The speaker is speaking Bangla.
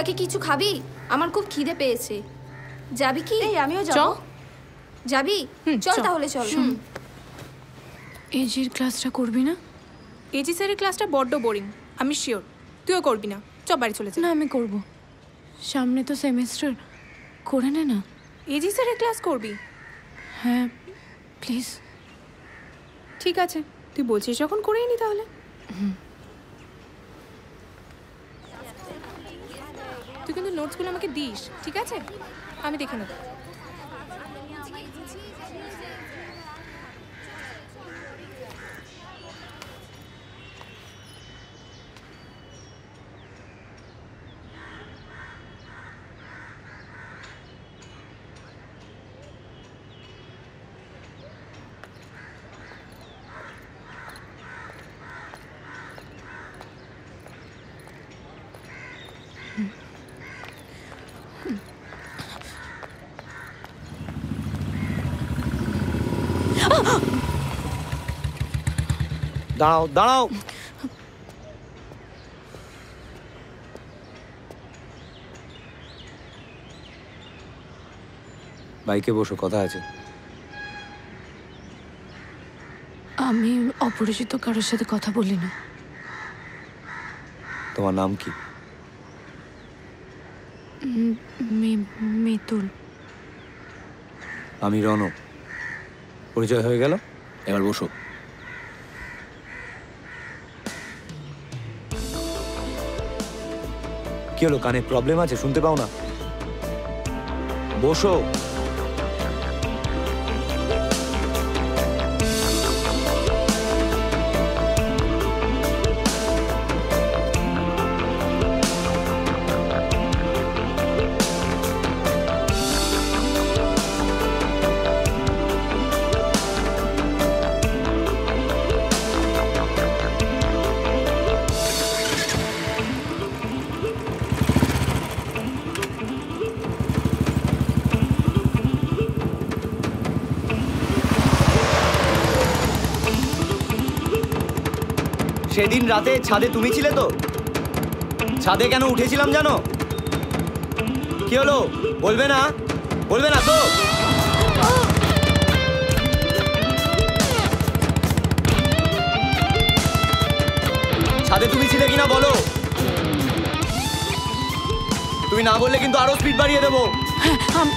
কি কিছু খাবি? আমার খুব খিদে পেয়েছে। যাবি কি? এই আমিও যাব। যাবি? চল তাহলে চল। এজির ক্লাসটা করবি না? এজি স্যারের ক্লাসটা বড্ড বোরিং, আমি শিওর। তুইও করবি না, চল বাড়ি চলে যা। না আমি করব, সামনে তো সেমিস্টার, করে নে না। এজি স্যারের ক্লাস করবি? হ্যাঁ প্লিজ। ঠিক আছে, তুই বলছিস যখন করেই নি তাহলে। তুই কিন্তু নোটসগুলো আমাকে দিস, ঠিক আছে? আমি দেখে নেব। দাঁড়াও দাঁড়াও। বাইকে বসো, কথা আছে। আমি অপরিচিত কারোর সাথে কথা বলি না। তোমার নাম কি? মিতুল। আমি রণ। পরিচয় হয়ে গেল, এবার বসো। কি হলো, কানে প্রবলেম আছে, শুনতে পাও না? বসো। সেদিন রাতে ছাদে তুমি ছিলে তো? ছাদে কেন উঠেছিলাম জানো? কি হলো, বলবে না? বলবে না তো? ছাদে তুমি ছিলে কিনা বলো। তুমি না বললে কিন্তু আরো স্পিড বাড়িয়ে দেবো। হ্যাঁ